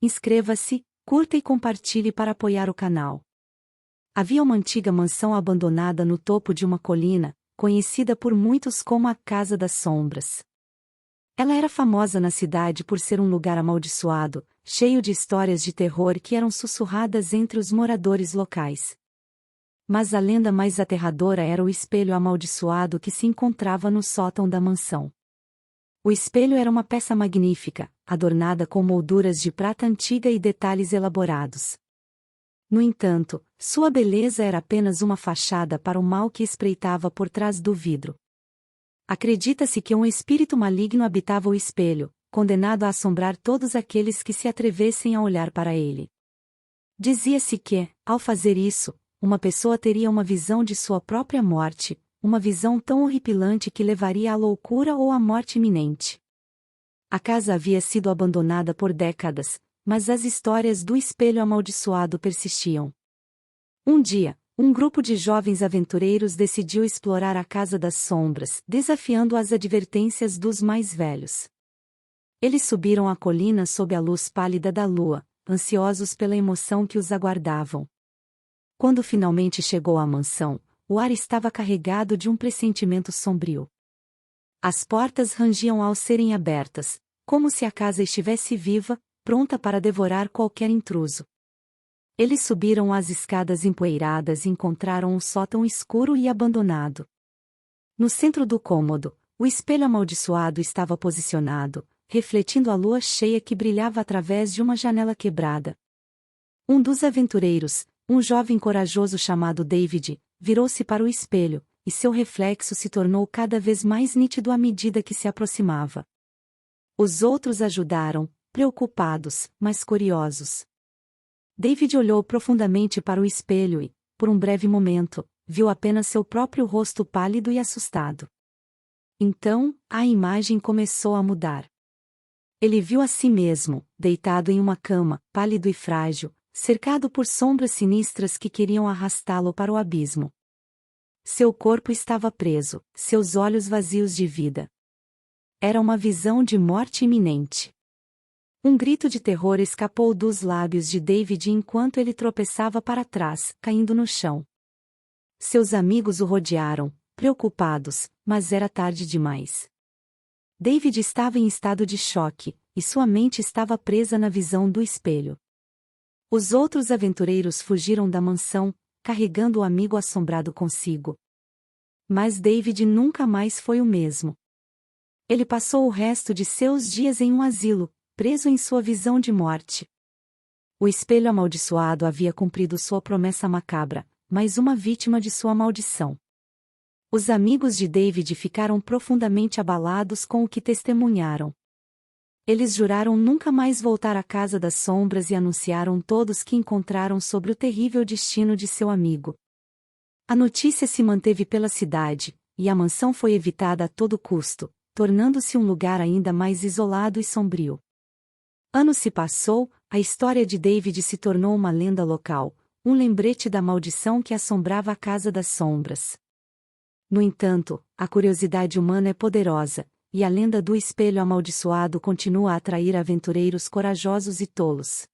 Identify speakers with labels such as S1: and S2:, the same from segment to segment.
S1: inscreva-se, curta e compartilhe para apoiar o canal. Havia uma antiga mansão abandonada no topo de uma colina, conhecida por muitos como a Casa das Sombras. Ela era famosa na cidade por ser um lugar amaldiçoado, cheio de histórias de terror que eram sussurradas entre os moradores locais. Mas a lenda mais aterradora era o espelho amaldiçoado que se encontrava no sótão da mansão. O espelho era uma peça magnífica, adornada com molduras de prata antiga e detalhes elaborados. No entanto, sua beleza era apenas uma fachada para o mal que espreitava por trás do vidro. Acredita-se que um espírito maligno habitava o espelho, condenado a assombrar todos aqueles que se atrevessem a olhar para ele. Dizia-se que, ao fazer isso, uma pessoa teria uma visão de sua própria morte, uma visão tão horripilante que levaria à loucura ou à morte iminente. A casa havia sido abandonada por décadas, mas as histórias do espelho amaldiçoado persistiam. Um dia, um grupo de jovens aventureiros decidiu explorar a Casa das Sombras, desafiando as advertências dos mais velhos. Eles subiram a colina sob a luz pálida da lua, ansiosos pela emoção que os aguardavam. Quando finalmente chegou à mansão, o ar estava carregado de um pressentimento sombrio. As portas rangiam ao serem abertas, como se a casa estivesse viva, pronta para devorar qualquer intruso. Eles subiram as escadas empoeiradas e encontraram um sótão escuro e abandonado. No centro do cômodo, o espelho amaldiçoado estava posicionado, refletindo a lua cheia que brilhava através de uma janela quebrada. Um dos aventureiros, um jovem corajoso chamado David, virou-se para o espelho, e seu reflexo se tornou cada vez mais nítido à medida que se aproximava. Os outros ajudaram, preocupados, mas curiosos. David olhou profundamente para o espelho e, por um breve momento, viu apenas seu próprio rosto pálido e assustado. Então, a imagem começou a mudar. Ele viu a si mesmo, deitado em uma cama, pálido e frágil, cercado por sombras sinistras que queriam arrastá-lo para o abismo. Seu corpo estava preso, seus olhos vazios de vida. Era uma visão de morte iminente. Um grito de terror escapou dos lábios de David enquanto ele tropeçava para trás, caindo no chão. Seus amigos o rodearam, preocupados, mas era tarde demais. David estava em estado de choque, e sua mente estava presa na visão do espelho. Os outros aventureiros fugiram da mansão, carregando o amigo assombrado consigo. Mas David nunca mais foi o mesmo. Ele passou o resto de seus dias em um asilo, preso em sua visão de morte. O espelho amaldiçoado havia cumprido sua promessa macabra, mais uma vítima de sua maldição. Os amigos de David ficaram profundamente abalados com o que testemunharam. Eles juraram nunca mais voltar à Casa das Sombras e anunciaram todos que encontraram sobre o terrível destino de seu amigo. A notícia se manteve pela cidade, e a mansão foi evitada a todo custo, tornando-se um lugar ainda mais isolado e sombrio. Anos se passou, a história de David se tornou uma lenda local, um lembrete da maldição que assombrava a Casa das Sombras. No entanto, a curiosidade humana é poderosa, e a lenda do espelho amaldiçoado continua a atrair aventureiros corajosos e tolos.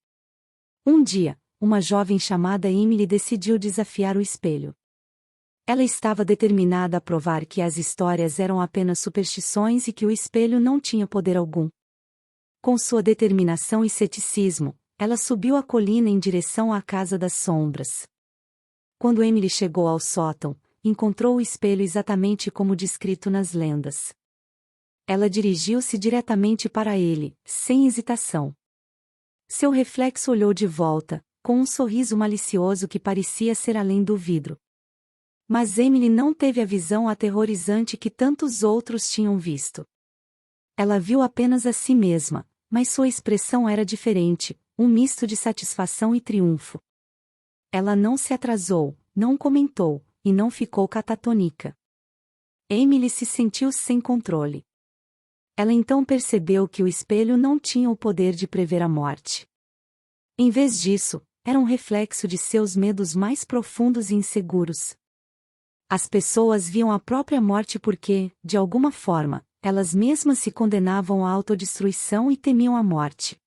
S1: Um dia, uma jovem chamada Emily decidiu desafiar o espelho. Ela estava determinada a provar que as histórias eram apenas superstições e que o espelho não tinha poder algum. Com sua determinação e ceticismo, ela subiu a colina em direção à Casa das Sombras. Quando Emily chegou ao sótão, encontrou o espelho exatamente como descrito nas lendas. Ela dirigiu-se diretamente para ele, sem hesitação. Seu reflexo olhou de volta, com um sorriso malicioso que parecia ser além do vidro. Mas Emily não teve a visão aterrorizante que tantos outros tinham visto. Ela viu apenas a si mesma, mas sua expressão era diferente, um misto de satisfação e triunfo. Ela não se atrasou, não comentou, e não ficou catatônica. Emily se sentiu sem controle. Ela então percebeu que o espelho não tinha o poder de prever a morte. Em vez disso, era um reflexo de seus medos mais profundos e inseguros. As pessoas viam a própria morte porque, de alguma forma, elas mesmas se condenavam à autodestruição e temiam a morte.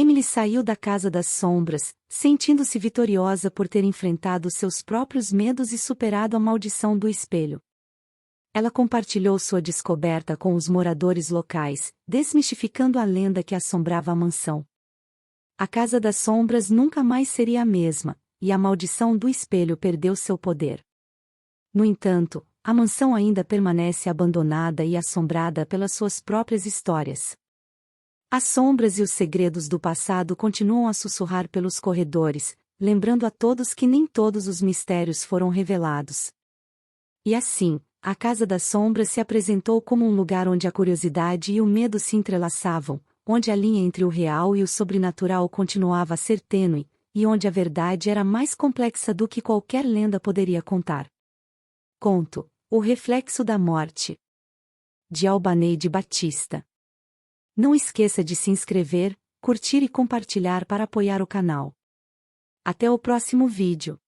S1: Emily saiu da Casa das Sombras, sentindo-se vitoriosa por ter enfrentado seus próprios medos e superado a maldição do espelho. Ela compartilhou sua descoberta com os moradores locais, desmistificando a lenda que assombrava a mansão. A Casa das Sombras nunca mais seria a mesma, e a maldição do espelho perdeu seu poder. No entanto, a mansão ainda permanece abandonada e assombrada pelas suas próprias histórias. As sombras e os segredos do passado continuam a sussurrar pelos corredores, lembrando a todos que nem todos os mistérios foram revelados. E assim, a Casa das Sombras se apresentou como um lugar onde a curiosidade e o medo se entrelaçavam, onde a linha entre o real e o sobrenatural continuava a ser tênue, e onde a verdade era mais complexa do que qualquer lenda poderia contar. Conto: O Reflexo da Morte, de Albaneide Batista. Não esqueça de se inscrever, curtir e compartilhar para apoiar o canal. Até o próximo vídeo.